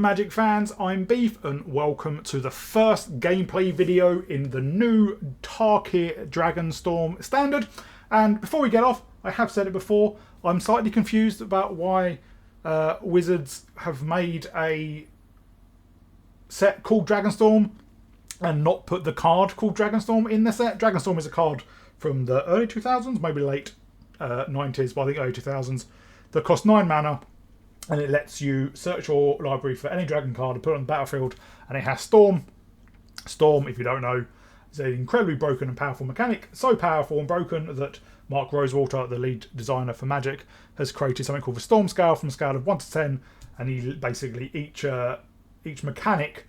Magic fans, I'm Beef and welcome to the first gameplay video in the new Tarkir Dragonstorm standard. And before we get off, I have said it before, I'm slightly confused about why Wizards have made a set called Dragonstorm and not put the card called Dragonstorm in the set. Dragonstorm is a card from the early 2000s, maybe late 90s, but I think early 2000s, that costs 9 mana. And it lets you search your library for any dragon card and put it on the battlefield. And it has Storm. Storm, if you don't know, is an incredibly broken and powerful mechanic. So powerful and broken that Mark Rosewater, the lead designer for Magic, has created something called the Stormscale from a scale of 1 to 10. And he basically, each mechanic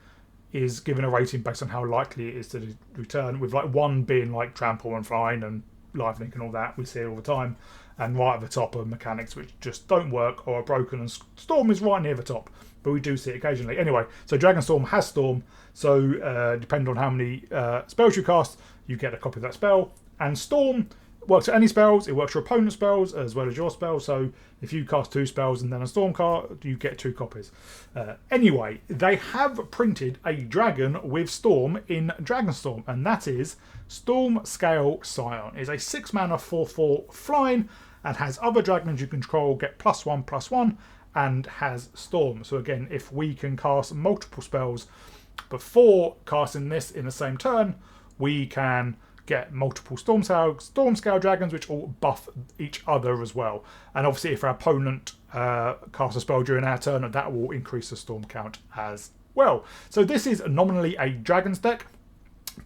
is given a rating based on how likely it is to return, with like 1 being like trample and flying and lifelink and all that. We see it all the time. And right at the top are mechanics which just don't work or are broken, and Storm is right near the top, but we do see it occasionally. Anyway, so Dragonstorm has Storm, so depending on how many spells you cast, you get a copy of that spell. And Storm works at any spells, it works your opponent's spells as well as your spells, so if you cast 2 spells and then a Storm card, you get 2 copies. Anyway, they have printed a dragon with Storm in Dragonstorm, and that is Stormscale Scion. It's a 6 mana 4/4 flying, and has other dragons you control get +1/+1, and has Storm. So again, if we can cast multiple spells before casting this in the same turn, we can get multiple Stormscale dragons, which all buff each other as well. And obviously, if our opponent casts a spell during our turn, that will increase the Storm count as well. So this is nominally a Dragons deck,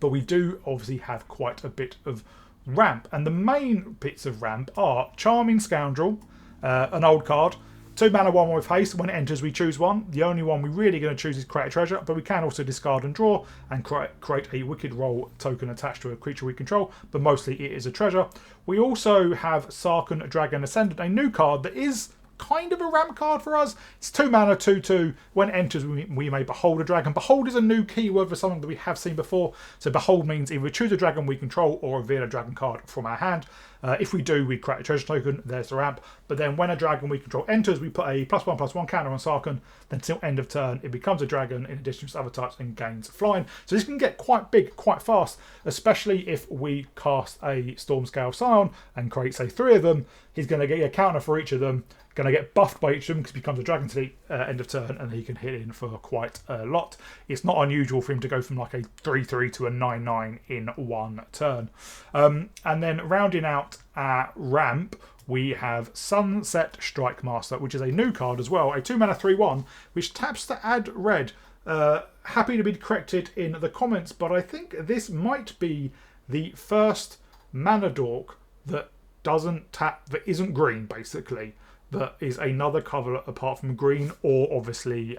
but we do obviously have quite a bit of ramp, and the main bits of ramp are Charming Scoundrel, an old card, 2 mana 1 with haste. When it enters, we choose one. The only one we're really going to choose is Create a Treasure, but we can also discard and draw and create a Wicked Roll token attached to a creature we control, but mostly it is a treasure. We also have Sarkhan Dragon Ascendant, a new card that is kind of a ramp card for us. It's 2 mana 2/2. When it enters, we may behold a dragon. Behold is a new keyword for something that we have seen before. So behold means either choose a dragon we control or reveal a dragon card from our hand. If we do, we create a treasure token. There's the ramp. But then when a dragon we control enters, we put a +1/+1 counter on Sarkhan. Then until end of turn, it becomes a dragon in addition to other types and gains flying. So this can get quite big, quite fast, especially if we cast a Stormscale Scion and create, say, 3 of them. He's going to get a counter for each of them. Going to get buffed by each of them because he becomes a dragon to the end of turn, and he can hit in for quite a lot. It's not unusual for him to go from like a 3/3 to a 9/9 in 1 turn. And then rounding out our ramp, we have Sunset Strike Master, which is a new card as well, a 2 mana 3/1, which taps to add red. Happy to be corrected in the comments, but I think this might be the first mana dork that doesn't tap, that isn't green, basically. That is another colour apart from green, or obviously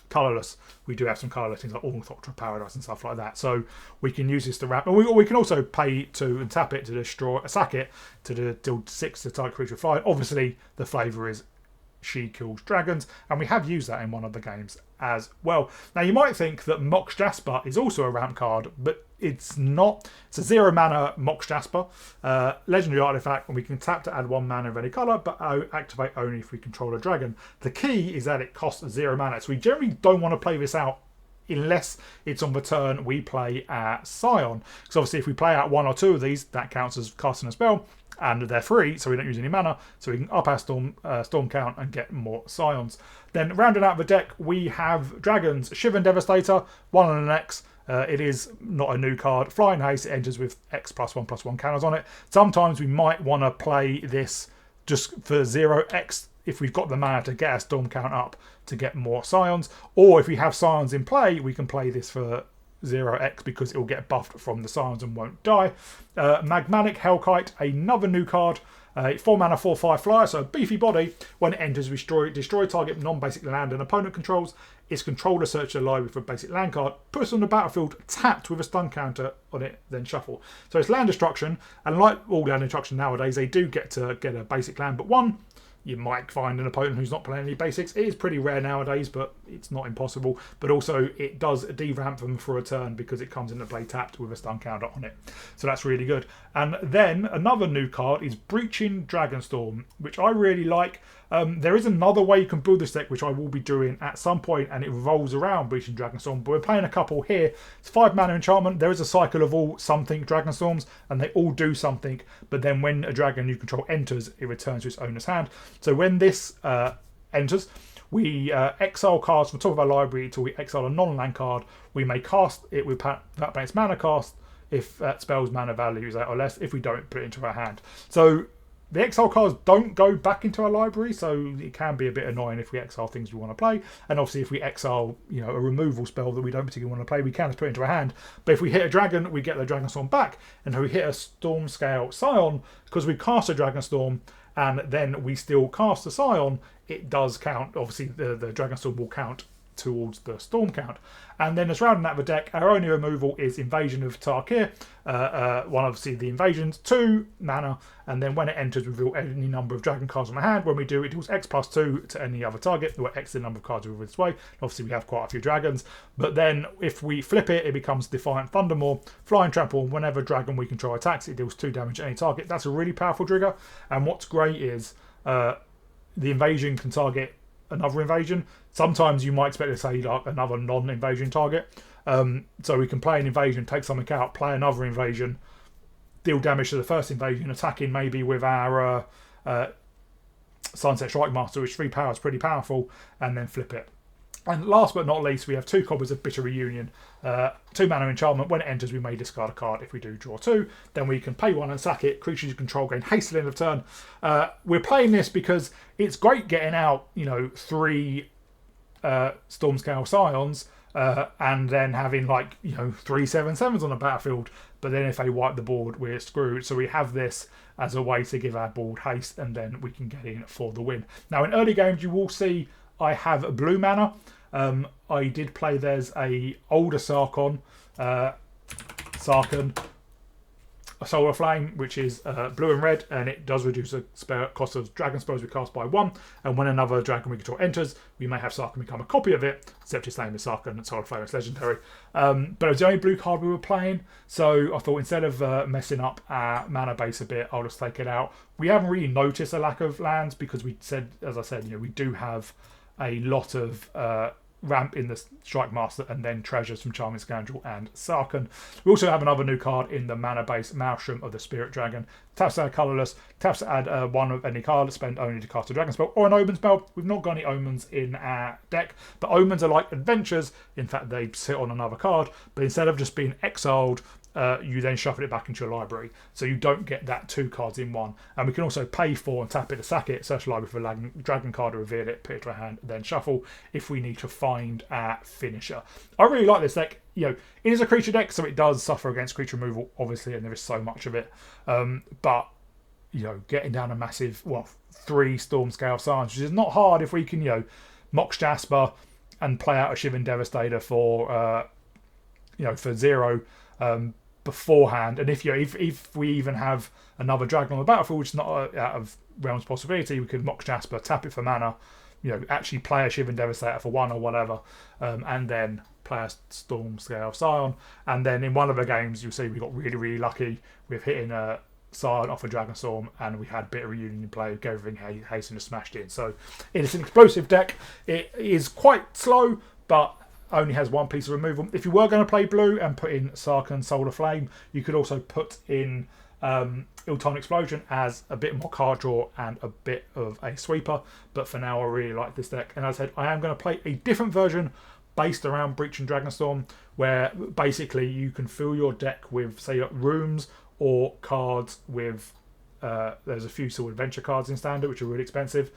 colourless. We do have some colourless things like Ornithopter Paradise and stuff like that. So we can use this to ramp. And we can also pay to and tap it to sack it to deal 6 to target creature fly. Obviously, the flavour is she kills dragons, and we have used that in one of the games as well. Now you might think that Mox Jasper is also a ramp card, but it's not. It's a 0 mana Mox Jasper, legendary artifact, and we can tap to add 1 mana of any colour, but activate only if we control a dragon. The key is that it costs 0 mana, so we generally don't want to play this out unless it's on the turn we play our Scion. Because obviously if we play out 1 or 2 of these, that counts as casting a spell, and they're free, so we don't use any mana, so we can up our Storm count and get more Scions. Then rounding out the deck, we have Dragons, Shivan Devastator, 1 and an X. It is not a new card. Flying Haste, it enters with X +1/+1 counters on it. Sometimes we might want to play this just for 0x if we've got the mana to get our Storm count up to get more Scions. Or if we have Scions in play, we can play this for 0x because it will get buffed from the Scions and won't die. Magmatic Hellkite, another new card. 4 mana 4/5 flyer, so a beefy body. When it enters, destroy target non-basic land and opponent controls. Its controller search the library for a basic land card, puts on the battlefield tapped with a stun counter on it, then shuffle. So it's land destruction, and like all land destruction nowadays, they do get to get a basic land, but one, you might find an opponent who's not playing any basics. It is pretty rare nowadays, but it's not impossible. But also, it does de-ramp them for a turn because it comes into play tapped with a stun counter on it. So that's really good. And then another new card is Breaching Dragonstorm, which I really like. There is another way you can build this deck, which I will be doing at some point, and it revolves around Breaching Dragonstorm. But we're playing a couple here. It's 5 mana enchantment. There is a cycle of all something Dragonstorms, and they all do something. But then when a dragon you control enters, it returns to its owner's hand. So when this enters, we exile cards from the top of our library until we exile a non-land card. We may cast it with that base mana cost if that spell's mana value is 8 or less. If we don't, put it into our hand. So the exile cards don't go back into our library, so it can be a bit annoying if we exile things we want to play. And obviously if we exile, you know, a removal spell that we don't particularly want to play, we can just put it into our hand. But if we hit a dragon, we get the Dragonstorm back. And if we hit a Stormscale Scion, because we cast a Dragonstorm and then we still cast a Scion, it does count. Obviously the Dragonstorm will count towards the storm count. And then as rounding out the deck, our only removal is Invasion of Tarkir. One, obviously the invasions, 2 mana, and then when it enters, reveal any number of dragon cards on the hand. When we do, it deals X+2 to any other target, where X is the number of cards we this way. Obviously we have quite a few dragons, but then if we flip it, it becomes Defiant Thundermaw, Flying Trample. Whenever dragon we control attacks, it deals 2 damage to any target. That's a really powerful trigger, and what's great is the invasion can target another invasion. Sometimes you might expect to say like another non-invasion target. So we can play an invasion, take something out, play another invasion, deal damage to the first invasion, attacking maybe with our Sunset Strike Master, which 3 power is pretty powerful, and then flip it. And last but not least, we have 2 copies of Bitter Reunion. 2 mana enchantment. When it enters, we may discard a card. If we do draw 2, then we can pay 1 and sack it. Creatures you control gain haste at the end of turn. We're playing this because it's great getting out, you know, 3 Stormscale Scions and then having like, you know, 3 7/7s on the battlefield. But then if they wipe the board, we're screwed. So we have this as a way to give our board haste, and then we can get in for the win. Now in early games, you will see I have a blue mana. I did play, there's a older Sarkhan, a Solar Flame, which is blue and red, and it does reduce the cost of dragon spells we cast by 1. And when another dragon we control enters, we may have Sarkhan become a copy of it, except its name is Sarkhan and Solar Flame is legendary. But it was the only blue card we were playing, so I thought instead of messing up our mana base a bit, I'll just take it out. We haven't really noticed a lack of lands because we said, as I said, you know, we do have a lot of ramp in the Strike Master and then treasures from Charming Scoundrel and Sarkhan. We also have another new card in the mana base Maelstrom of the Spirit Dragon. Taps to add colourless, taps to add 1 of any card, spend only to cast a dragon spell or an omen spell. We've not got any omens in our deck, but omens are like adventures. In fact, they sit on another card, but instead of just being exiled, you then shuffle it back into your library, so you don't get that 2 cards in 1. And we can also pay for and tap it to sack it, search the library for a dragon card to reveal it, put it to our hand, then shuffle if we need to find our finisher. I really like this deck. You know, it is a creature deck, so it does suffer against creature removal, obviously, and there is so much of it. But you know, getting down a massive 3 Stormscale Scions, which is not hard if we can, you know, Mox Jasper and play out a Shivering Devastator for for 0. Beforehand, and if we even have another dragon on the battlefield, which is not out of realms possibility, we could Mox Jasper, tap it for mana, you know, actually play a Shivering Devastator for 1 or whatever, and then play a Stormscale Scion. And then in one of the games, you'll see we got really lucky with hitting a Scion off a Dragonstorm, and we had Bitter Reunion in play, gave everything haste and smashed in. So it is an explosive deck. It is quite slow, but only has 1 piece of removal. If you were going to play blue and put in Sarkhan Solar Flame, you could also put in Ilton Explosion as a bit more card draw and a bit of a sweeper. But for now, I really like this deck. And as I said, I am going to play a different version based around Breach and Dragonstorm, where basically you can fill your deck with, say, rooms or cards with... there's a few sort of adventure cards in Standard, which are really expensive.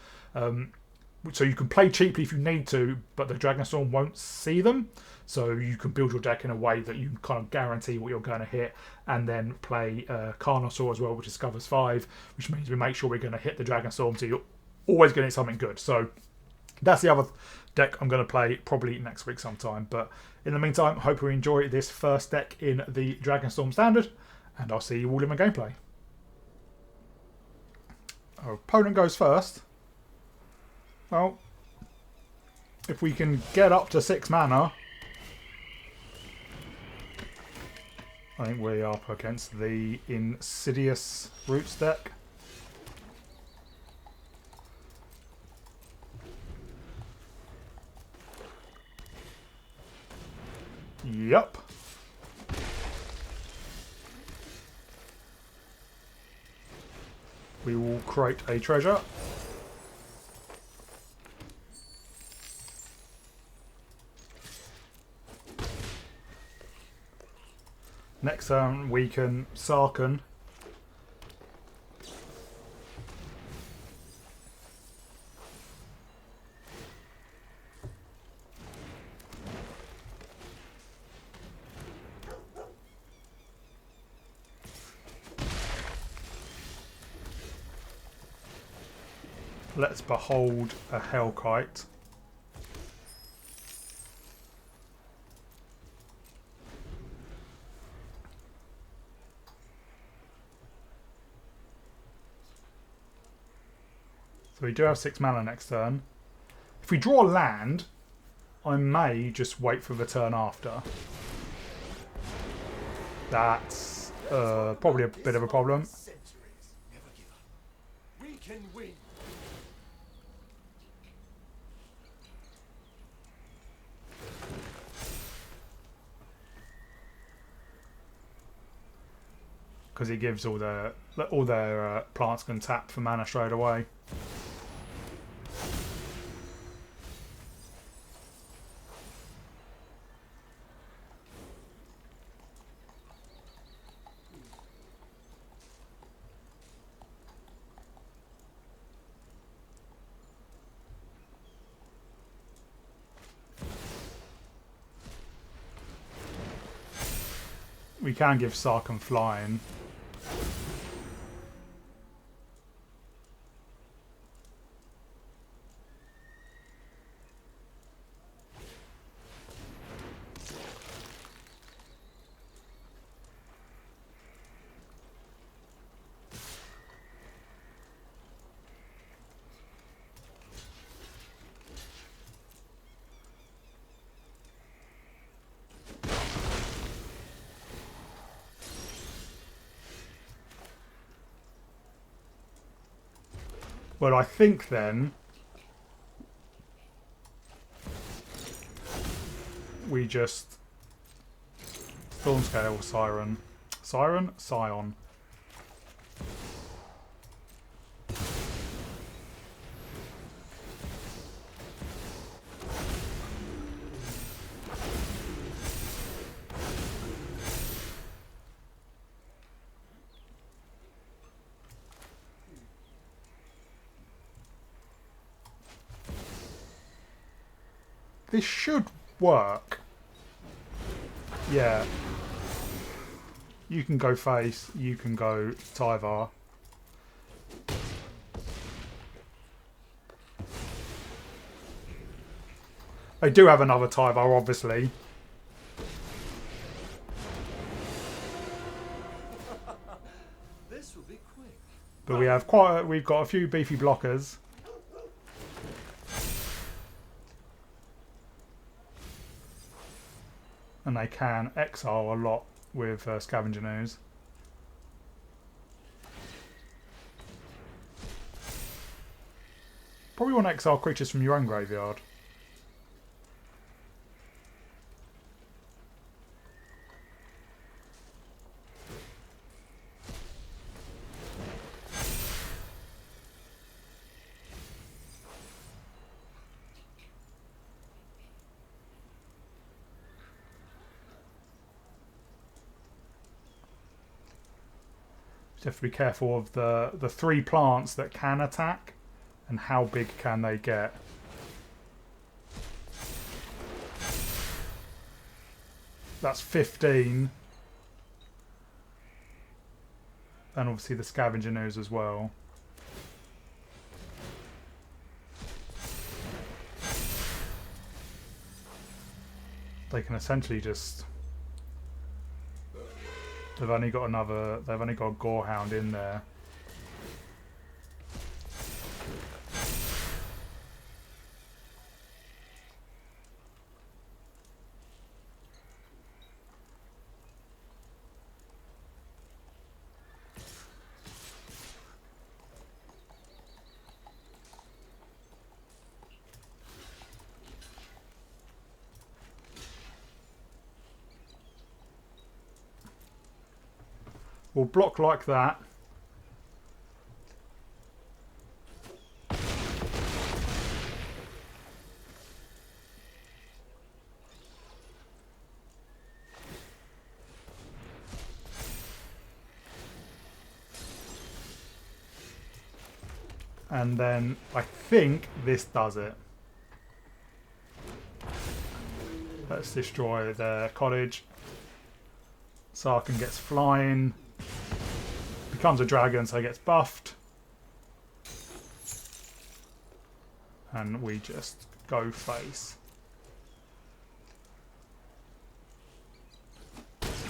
So you can play cheaply if you need to, but the Dragonstorm won't see them. So you can build your deck in a way that you can kind of guarantee what you're going to hit, and then play Carnosaur as well, which discovers 5, which means we make sure we're going to hit the Dragonstorm, so you're always going to hit something good. So that's the other deck I'm going to play probably next week sometime. But in the meantime, I hope you enjoy this first deck in the Dragonstorm Standard, and I'll see you all in my gameplay. Our opponent goes first. Well, if we can get up to 6 mana, I think we are up against the Insidious Roots deck. Yep. We will create a treasure. Next turn we can Sarkhan. Let's behold a Hellkite. So we do have 6 mana next turn. If we draw land, I may just wait for the turn after. That's probably a bit of a problem. We can win. Because he gives all their plants can tap for mana straight away. We can give Sarkhan flying. Well, I think then we just Stormscale Scion. This should work. Yeah. You can go face, you can go Tyvar. They do have another Tyvar, obviously. This will be quick. But we've got a few beefy blockers. And they can exile a lot with Scavenger News. Probably want to exile creatures from your own graveyard. Just have to be careful of the 3 plants that can attack and how big can they get. That's 15. And obviously the Scavenger News as well. They can essentially just... They've only got a Gorehound in there. We'll block like that. And then I think this does it. Let's destroy their cottage. Sarkhan gets flying. Becomes a dragon, so he gets buffed. And we just go face.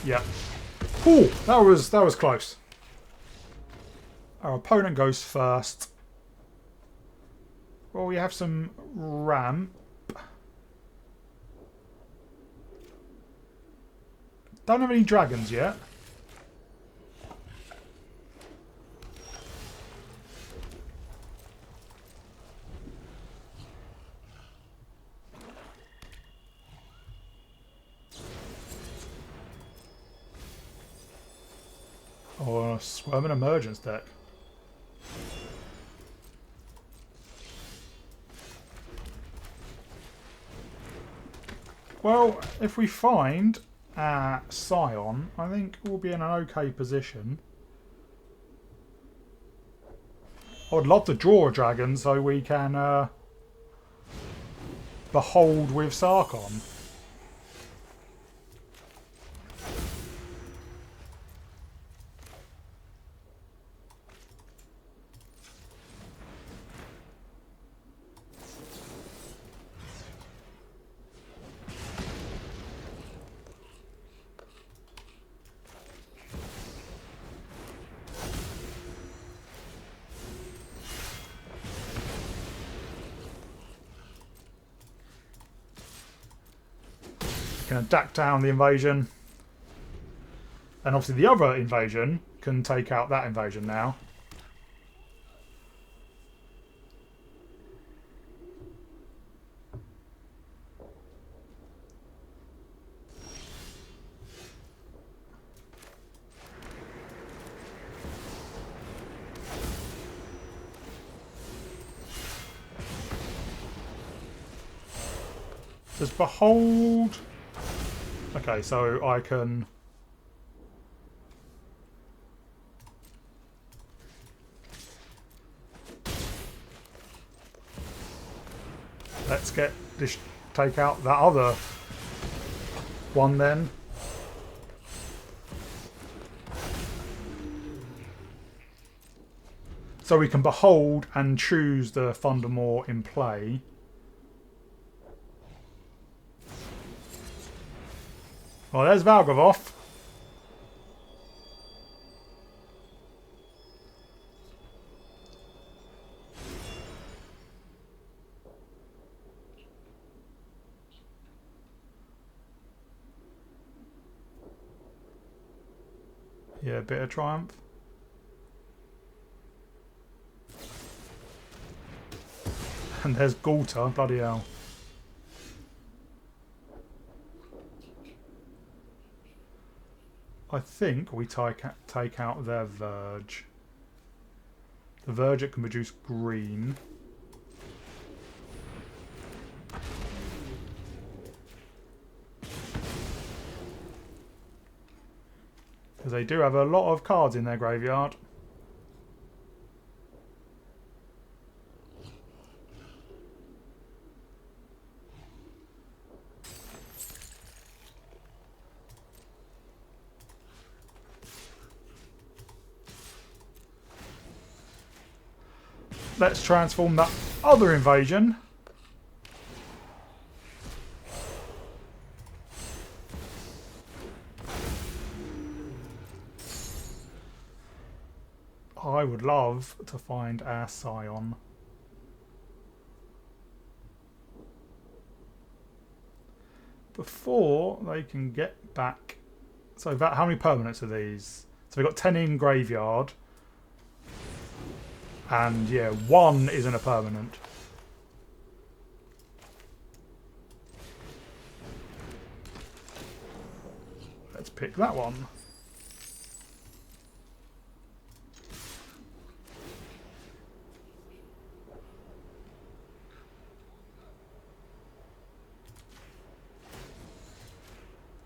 Yep. Ooh, that was close. Our opponent goes first. Well, we have some ramp. Don't have any dragons yet. Or a Swarming Emergence deck. Well, if we find our Scion, I think we'll be in an okay position. I would love to draw a dragon so we can behold with Sarkhan. Going to dack down the invasion. And obviously the other invasion can take out that invasion now. Does behold... Okay, so I can... Let's get this, take out that other one then. So we can behold and choose the Thundermaw in play. Well, there's Valgavoth. Yeah, a bit of triumph. And there's Galta, bloody hell. I think we take out their Verge. The Verge, it can produce green. Because they do have a lot of cards in their graveyard. Let's transform that other invasion. I would love to find our Scion. Before they can get back. So that, how many permanents are these? So we've got 10 in graveyard. And yeah, 1 isn't a permanent. Let's pick that one.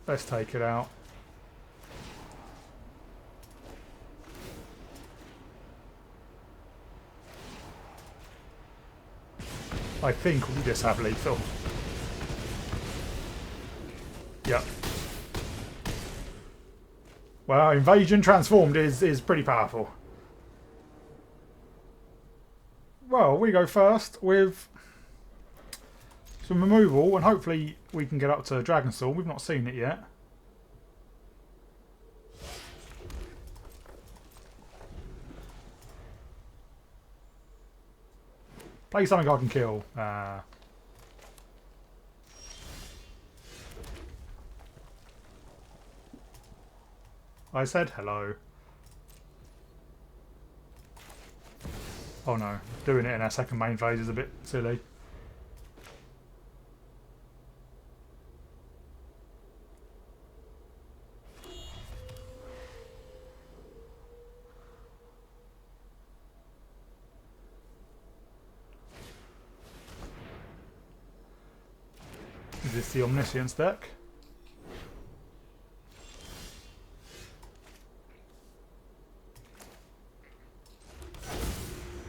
Let's take it out. I think we just have lethal. Yep. Well, Invasion Transformed is pretty powerful. Well, we go first with some removal, and hopefully we can get up to Dragonstorm. We've not seen it yet. Play something I can kill. I said hello. Oh no, doing it in our second main phase is a bit silly. Is this the Omniscience deck?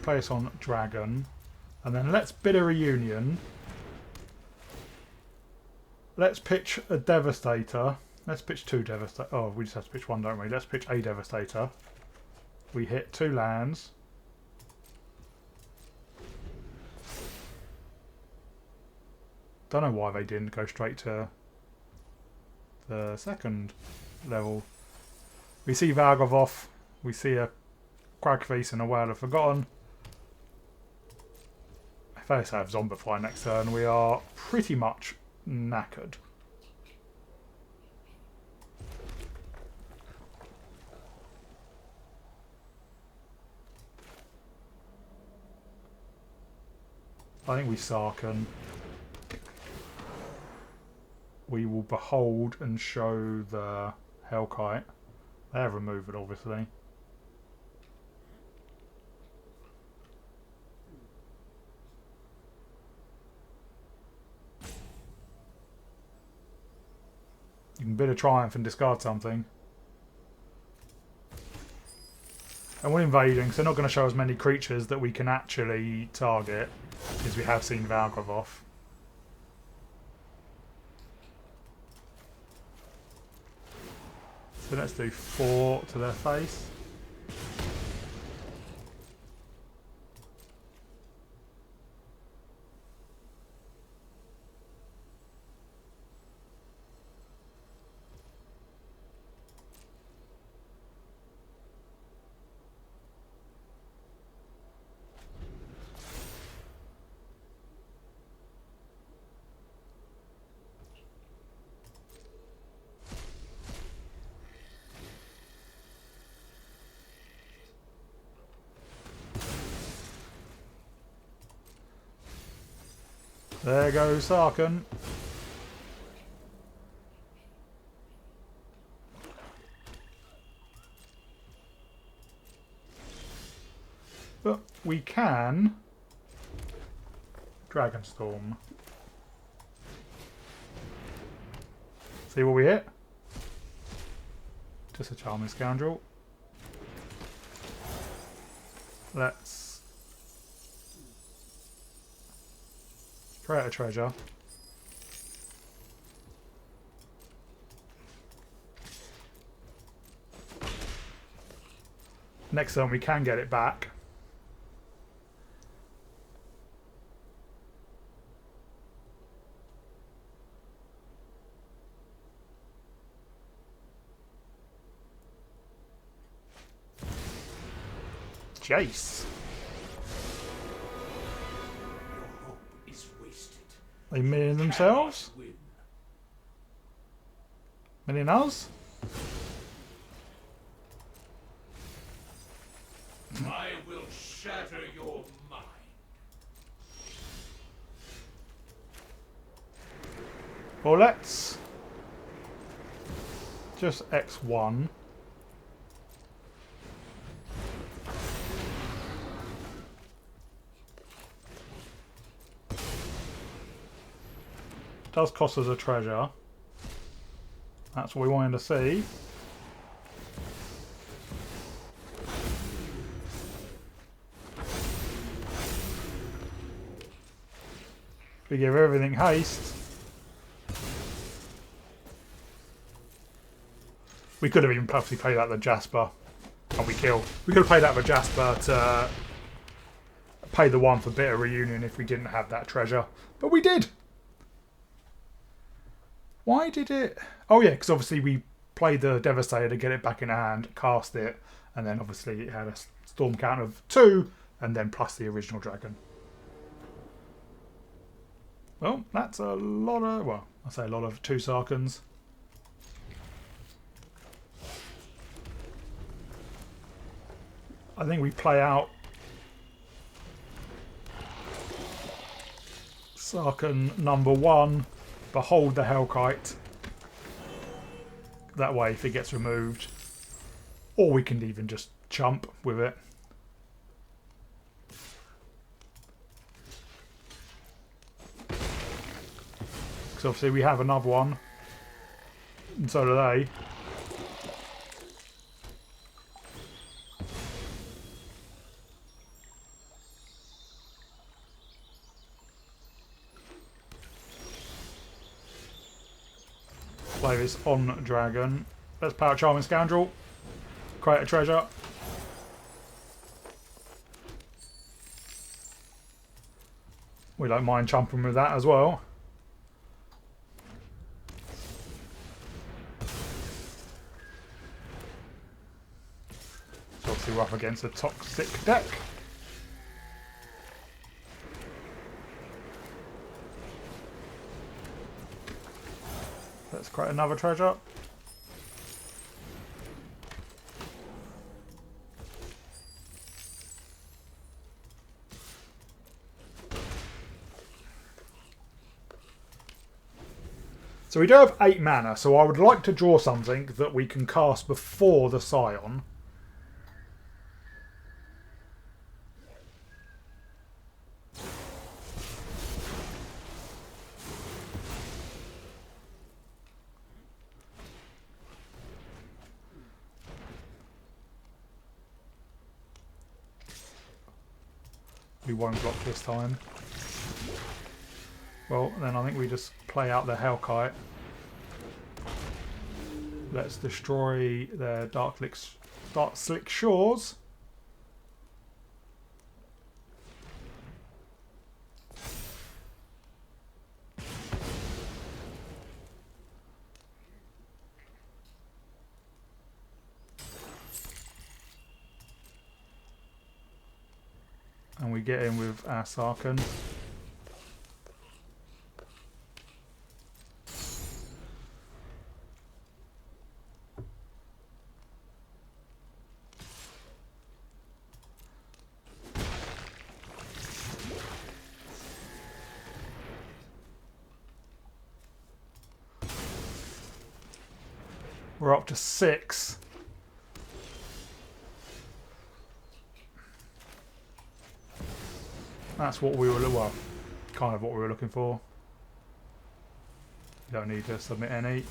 Place on Dragon, and then let's bid a reunion. Let's pitch a Devastator. Let's pitch two Devastator. Oh, we just have to pitch one, don't we? Let's pitch a Devastator. We hit 2 lands. Don't know why they didn't go straight to the second level. We see Vargovoth. We see a Cragfeast and a Whale of Forgotten. If they have Zombify next turn, we are pretty much knackered. I think we Sarkhan. We will Behold and show the Hellkite. They have removed it, obviously. You can bid a Triumph and discard something. And we're invading, so they're not going to show as many creatures that we can actually target as we have seen Valgrivoth. So let's do 4 to their face. There goes Sarkhan. But we can Dragonstorm. See what we hit? Just a Charming Scoundrel. Let's create a treasure. Next turn we can get it back. Jace. They million themselves? Million us? I will shatter your mind. Well, let's just X1. Does cost us a treasure. That's what we wanted to see. We give everything haste. We could have even perfectly played out the Jasper. And we kill. We could have played out the Jasper to pay the 1 for Bitter Reunion if we didn't have that treasure. But we did! Why did it... Oh yeah, because obviously we played the Devastator to get it back in hand, cast it, and then obviously it had a storm count of 2, and then plus the original dragon. Well, that's a lot of... Well, I say a lot of 2 Sarkhans. I think we play out Sarkhan number 1, behold the Hellkite. That way if it gets removed. Or we can even just chump with it. Because obviously we have another one. And so do they. Play this on dragon. Let's power Charming Scoundrel. Create a treasure. We don't mind chumping with that as well. So obviously we're up against a toxic deck. Let's create another treasure. So we do have 8 mana, so I would like to draw something that we can cast before the Scion. We won't block this time. Well, then I think we just play out the Hellkite. Let's destroy their Dark Slick Shores. And we get in with our Sarkhan. We're up to 6. That's what we were, well, kind of what we were looking for. You don't need to submit any.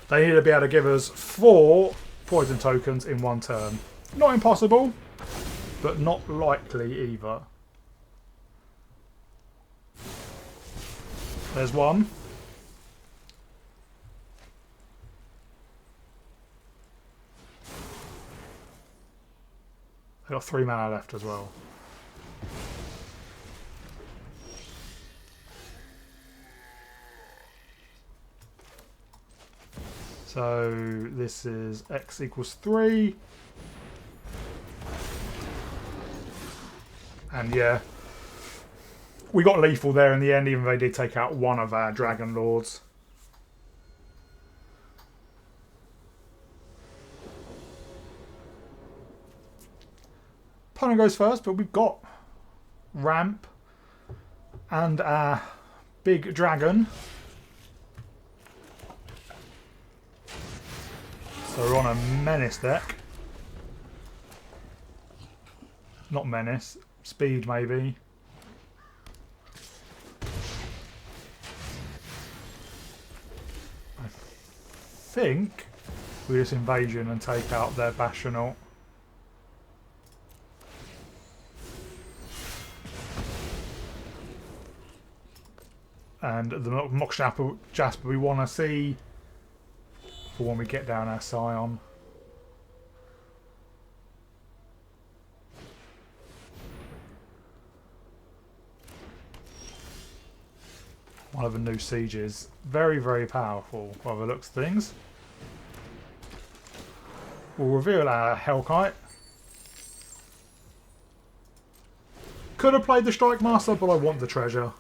They need to be able to give us 4 poison tokens in 1 turn. Not impossible, but not likely either. There's one. They've got 3 mana left as well. So this is X equals 3. And yeah, we got lethal there in the end, even though they did take out one of our Dragon Lords. Opponent goes first, but we've got ramp and our big dragon. So we're on a Menace deck. Not Menace. Speed, maybe. I think we just Invasion and take out their Bastional. And the Mox Jasper we want to see for when we get down our Scion. One of the new sieges. Very, very powerful by the looks of things. We'll reveal our Hellkite. Could have played the Strike Master, but I want the treasure.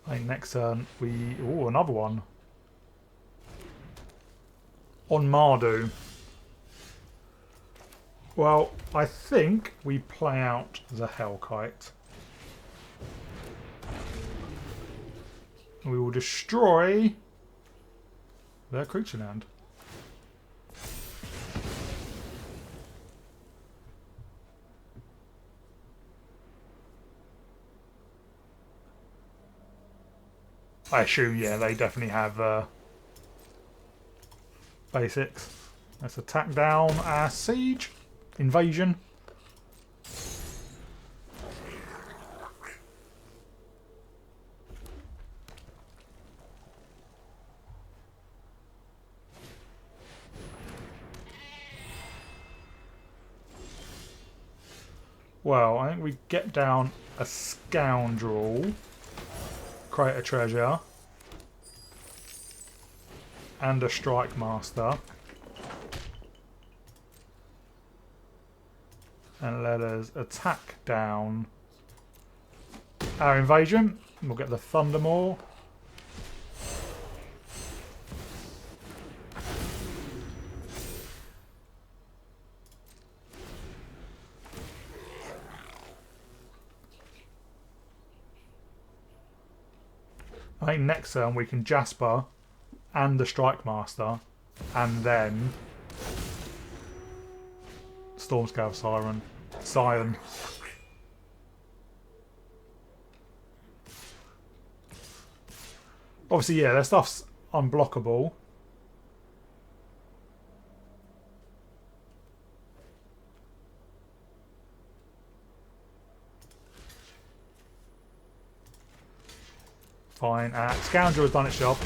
I think next turn we... Ooh, another one. On Mardu. Well, I think we play out the Hellkite. We will destroy their creature land. I assume, yeah, they definitely have basics. Let's attack down our siege. Invasion. Well, I think we get down a Scoundrel, create a treasure, and a Strike Master. And let us attack down our Invasion. We'll get the Thundermaw. I think next turn we can Jasper and the Strike Master, and then Stormscale Scion. Obviously, yeah, their stuff's unblockable. Fine. Scoundrel has done its job.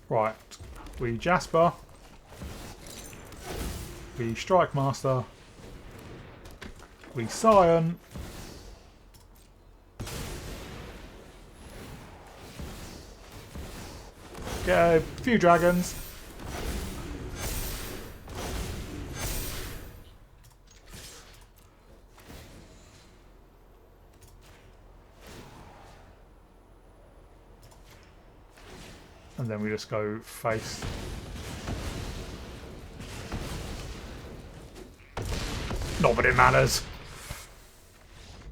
Right. We Jasper. We Strike Master. We Scion. Get a few dragons. And then we just go face. Not that it matters.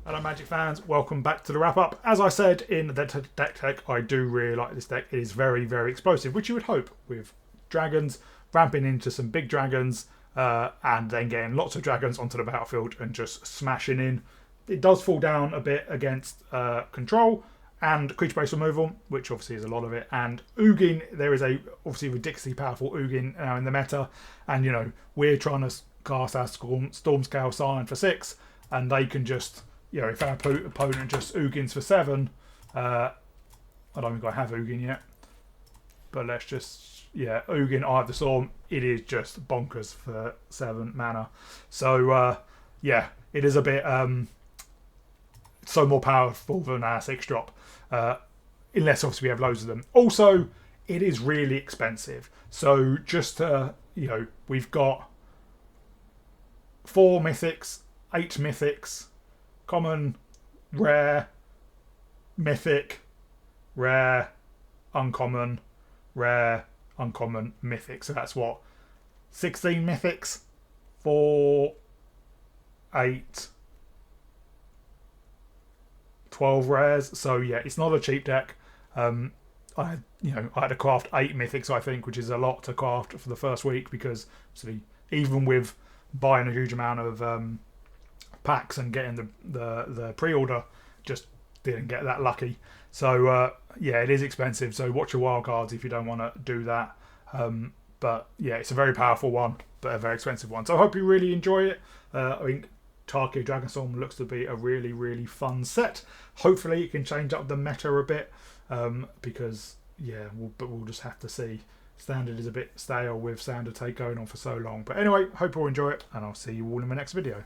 Hello Magic fans, welcome back to the wrap up. As I said in the deck tech, I do really like this deck. It is very, very explosive, which you would hope with dragons, ramping into some big dragons, and then getting lots of dragons onto the battlefield and just smashing in. It does fall down a bit against control and creature-based removal, which obviously is a lot of it. And Ugin, there is a obviously ridiculously powerful Ugin now in the meta, and you know we're trying to cast our Stormscale Scion for 6, and they can just, you know, if our opponent just Ugins for 7, I don't think I have Ugin yet, but let's just, yeah, Ugin Eye of the Storm, it is just bonkers for 7 mana. So yeah, it is a bit so more powerful than our 6 drop, unless obviously we have loads of them. Also, it is really expensive. So just you know, we've got 4 mythics, 8 mythics, common, rare, mythic, rare, uncommon, mythic. So that's what, 16 mythics for 8, 12 rares. So yeah, it's not a cheap deck. I had to craft 8 mythics, I think, which is a lot to craft for the first week, because obviously even with buying a huge amount of packs and getting the pre-order, just didn't get that lucky. So yeah, it is expensive, so watch your wild cards if you don't want to do that. But yeah, it's a very powerful one, but a very expensive one. So I hope you really enjoy it. I think Tarkir Dragonstorm looks to be a really, really fun set. Hopefully it can change up the meta a bit, because yeah, we'll just have to see. Standard is a bit stale with Standard Take going on for so long. But anyway, hope you all enjoy it, and I'll see you all in my next video.